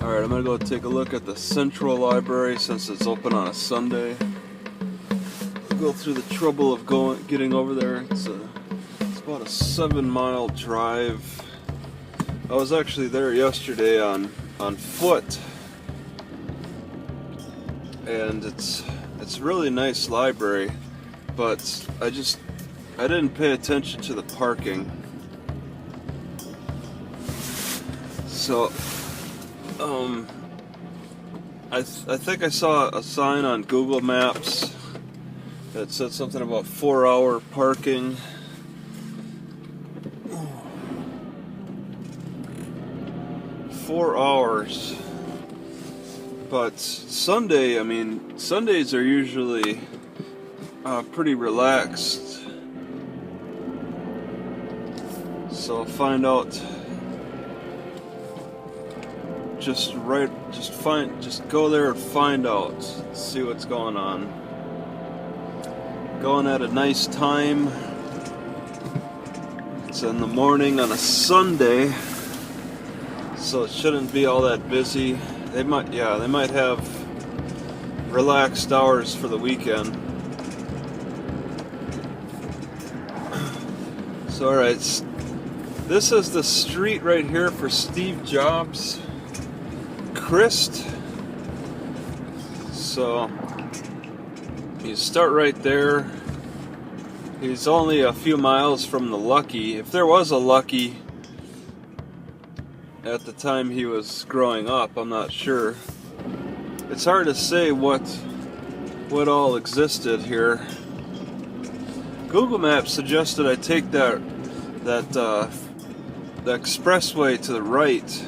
Alright, I'm gonna go take a look at the Central Library since it's open on a Sunday. Go through the trouble of getting over there. It's about a 7-mile drive. I was actually there yesterday on foot, and it's a really nice library, but I didn't pay attention to the parking. So I think I saw a sign on Google Maps that said something about 4-hour parking. Four hours. But Sunday, Sundays are usually pretty relaxed. So I'll find out. Just go there and find out. See what's going on. Going at a nice time. It's in the morning on a Sunday, so it shouldn't be all that busy. They might have relaxed hours for the weekend. So alright, this is the street right here for Steve Jobs. Crist. So you start right there. He's only a few miles from the Lucky. If there was a Lucky at the time he was growing up, I'm not sure. It's hard to say what all existed here. Google Maps suggested I take the expressway to the right,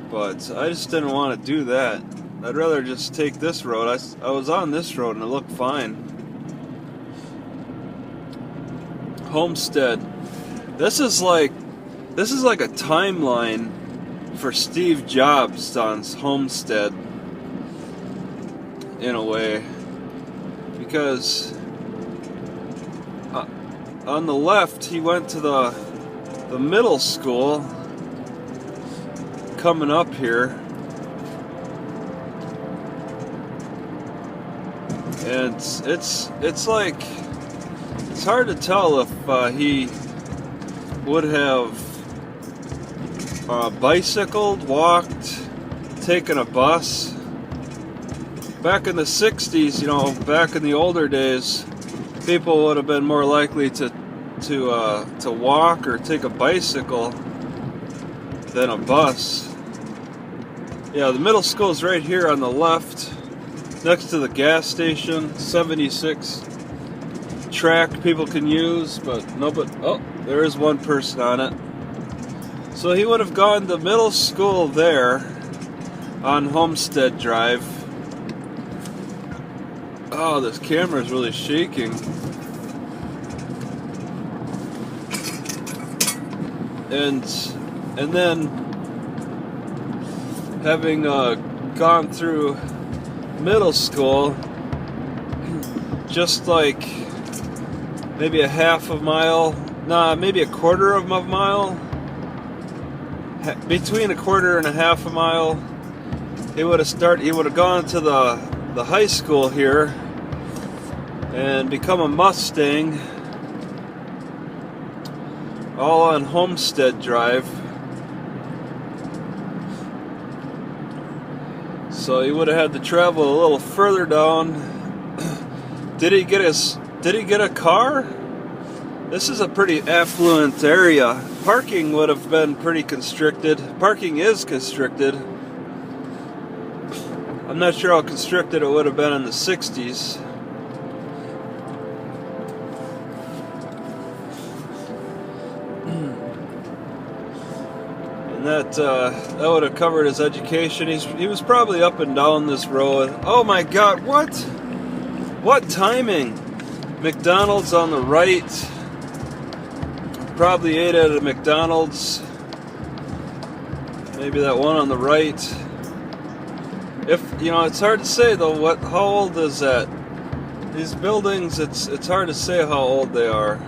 but I just didn't want to do that. I'd rather just take this road. I was on this road and it looked fine. Homestead. This is like a timeline for Steve Jobs on Homestead, in a way, because on the left he went to the middle school coming up here, and it's hard to tell if he would have bicycled, walked, taken a bus. Back in the 60s, back in the older days, people would have been more likely to walk or take a bicycle than a bus. Yeah, the middle school is right here on the left, next to the gas station. 76 track people can use, but there is one person on it. So he would have gone to middle school there on Homestead Drive. Oh, this camera is really shaking. And then having gone through middle school, just like maybe a half a mile, maybe a quarter of a mile, between a quarter and a half a mile, he would have gone to the high school here and become a Mustang, all on Homestead Drive. So he would have had to travel a little further down. Did he get a car? This is a pretty affluent area. Parking would have been pretty constricted. Parking is constricted. I'm not sure how constricted it would have been in the 60s. And that would have covered his education. He was probably up and down this road. Oh my God, what? What timing? McDonald's on the right. Probably ate at a McDonald's. Maybe that one on the right. It's hard to say though. How old is that? These buildings, it's hard to say how old they are.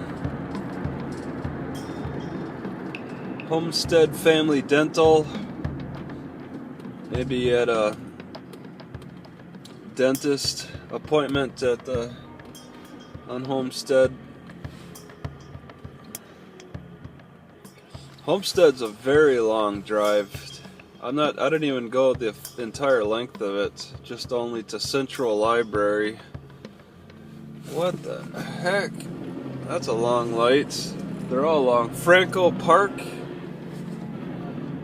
Homestead Family Dental. Maybe he had a dentist appointment on Homestead. Homestead's a very long drive. I didn't even go the entire length of it, just only to Central Library. What the heck? That's a long light. They're all long. Franco Park.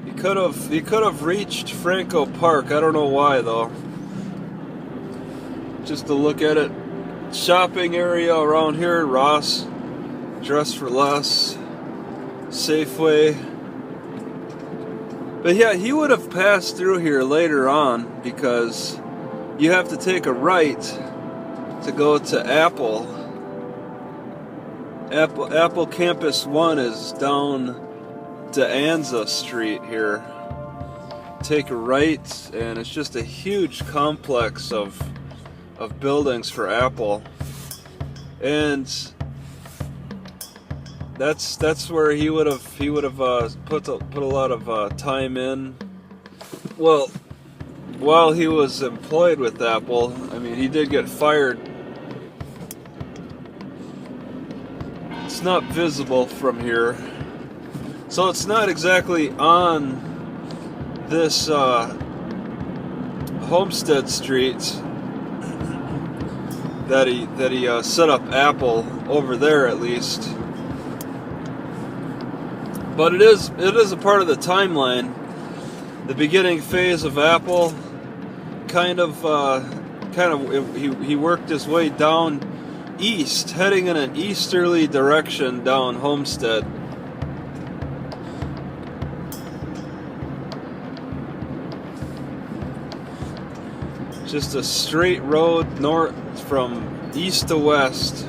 He could have reached Franco Park. I don't know why though. Just to look at it. Shopping area around here, Ross, Dress for Less, Safeway. But yeah, he would have passed through here later on because you have to take a right to go to Apple. Apple Campus 1 is down De Anza Street here. Take a right, and it's just a huge complex of buildings for Apple, and that's where he would have put a lot of time in. Well, while he was employed with Apple, I mean, he did get fired. It's not visible from here, so it's not exactly on this Homestead Street that he set up Apple over there, at least. But it is a part of the timeline. The beginning phase of Apple, he worked his way down east, heading in an easterly direction down Homestead. Just a straight road north from east to west.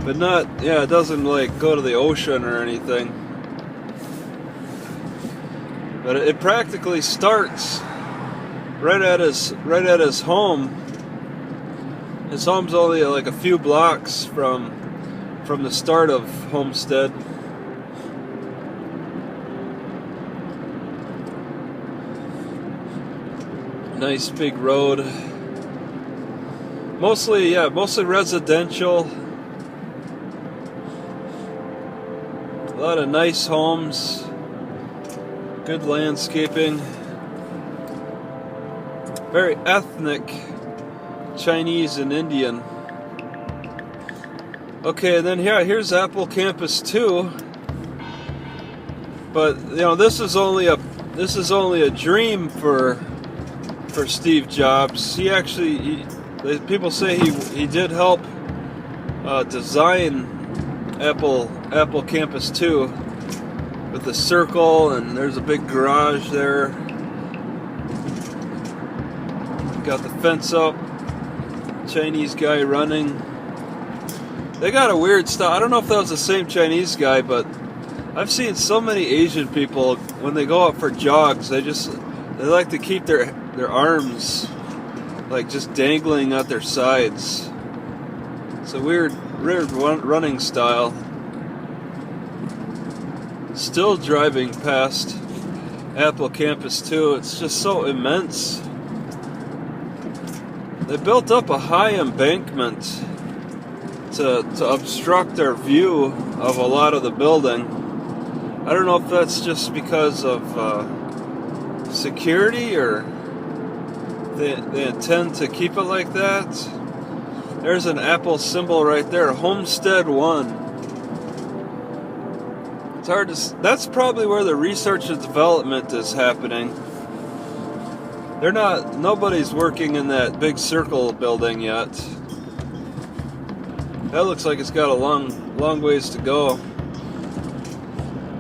But it doesn't like go to the ocean or anything. But it practically starts right at his home. His home's only like a few blocks from the start of Homestead. Nice big road. Mostly residential. A lot of nice homes. Good landscaping. Very ethnic, Chinese and Indian. Okay, and then here's Apple Campus 2. But this is only a dream for Steve Jobs. People say he did help design Apple Campus 2 with the circle, and there's a big garage there. Got the fence up. Chinese guy running. They got a weird style. I don't know if that was the same Chinese guy, but I've seen so many Asian people when they go out for jogs, they like to keep their arms like just dangling at their sides. It's a weird running style. Still driving past Apple Campus 2. It's just so immense. They built up a high embankment to obstruct our view of a lot of the building. I don't know if that's just because of security, or they intend to keep it like that. There's an Apple symbol right there, Homestead 1. It's hard to. That's probably where the research and development is happening. Nobody's working in that big circle building yet. That looks like it's got a long ways to go.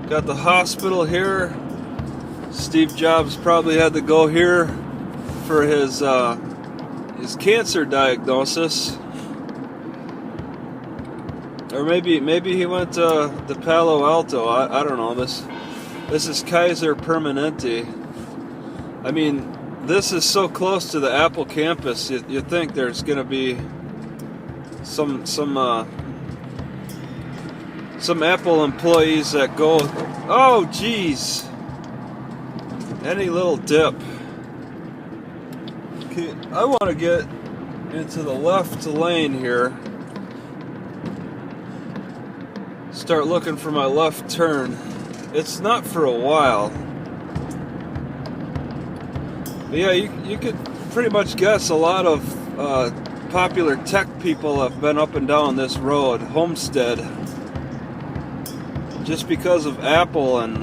Got the hospital here. Steve Jobs probably had to go here for his cancer diagnosis. Or maybe he went to Palo Alto. I don't know. This is Kaiser Permanente. I mean, this is so close to the Apple campus. You think there's going to be some some Apple employees that go, oh geez, any little dip. Okay, I want to get into the left lane here. Start looking for my left turn. It's not for a while. But yeah, you could pretty much guess a lot of popular tech people have been up and down this road, Homestead, just because of Apple and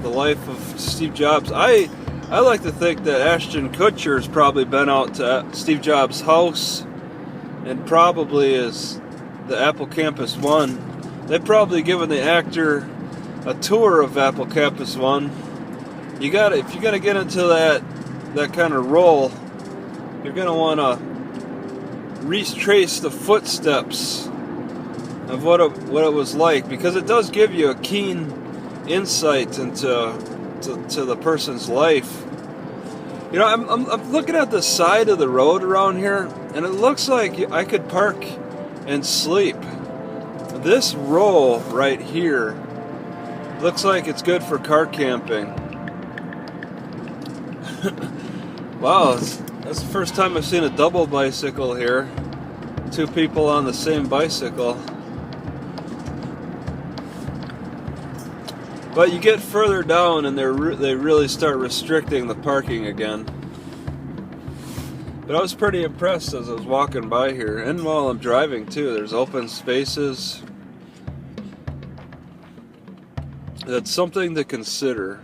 the life of Steve Jobs. I like to think that Ashton Kutcher's probably been out to Steve Jobs' house and probably is the Apple Campus One. They've probably given the actor a tour of Apple Campus One. If you're gonna get into that kind of role, you're gonna want to retrace the footsteps of what it was like, because it does give you a keen insight into the person's life. You know, I'm looking at the side of the road around here, and it looks like I could park and sleep. This row right here looks like it's good for car camping. Wow, that's the first time I've seen a double bicycle here. Two people on the same bicycle. But you get further down and they really start restricting the parking again. But I was pretty impressed as I was walking by here, and while I'm driving too. There's open spaces. That's something to consider.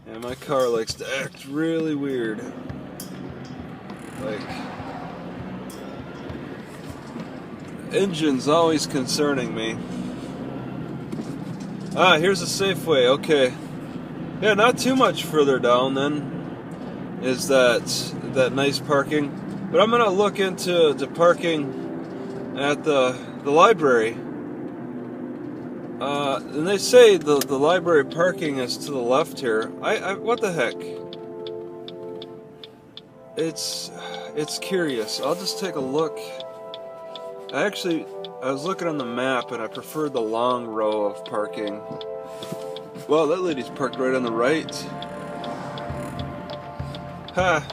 Yeah, my car likes to act really weird. Like, engine's always concerning me. Ah, here's a Safeway. Okay. Yeah, not too much further down then is that nice parking. But I'm gonna look into parking at the library. And they say the library parking is to the left here. I what the heck? It's curious. I'll just take a look. I was looking on the map and I preferred the long row of parking. Well, that lady's parked right on the right. Ha!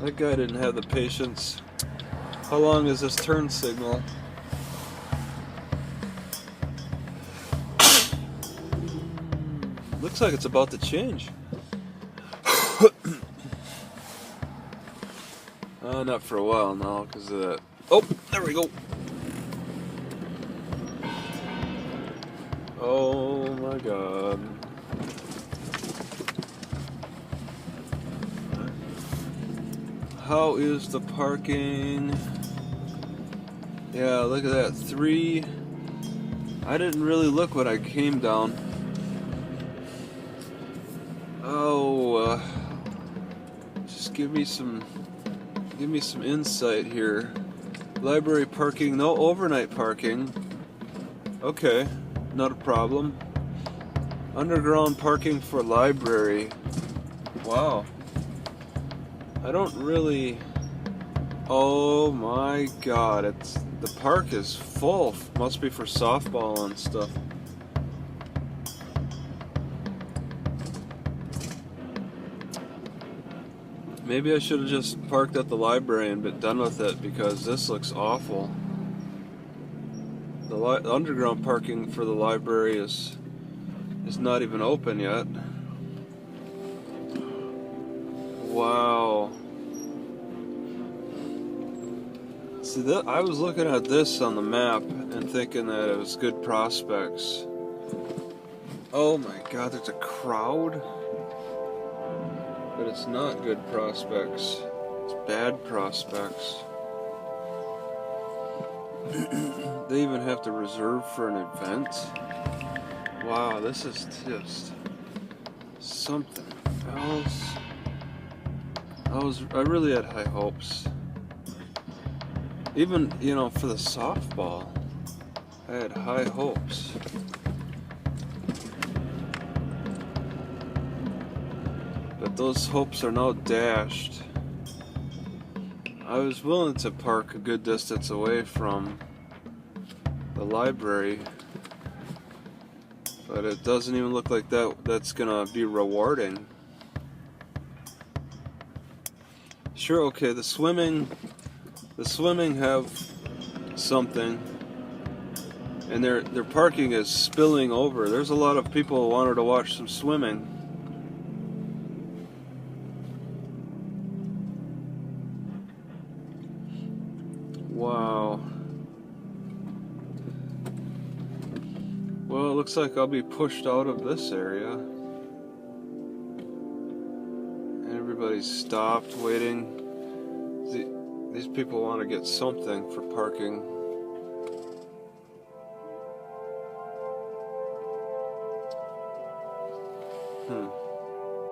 That guy didn't have the patience. How long is this turn signal? Looks like it's about to change. Not for a while now because of that. Oh, there we go. Oh my God. How is the parking? Yeah, look at that. 3. I didn't really look when I came down. Oh, just give me some insight here. Library parking, no overnight parking. Okay, not a problem. Underground parking for library. Wow. I don't really. Oh my God! The park is full. Must be for softball and stuff. Maybe I should have just parked at the library and been done with it, because this looks awful. The underground parking for the library is not even open yet. Wow. See, I was looking at this on the map and thinking that it was good prospects. Oh my God, there's a crowd? But it's not good prospects. It's bad prospects. They even have to reserve for an event. Wow, this is just something else. I really had high hopes. Even, for the softball, I had high hopes. Those hopes are now dashed. I was willing to park a good distance away from the library, but it doesn't even look like that's gonna be rewarding. Sure, okay, the swimming have something, and their parking is spilling over. There's a lot of people who wanted to watch some swimming. Wow. Well, it looks like I'll be pushed out of this area. Everybody's stopped, waiting. These people want to get something for parking.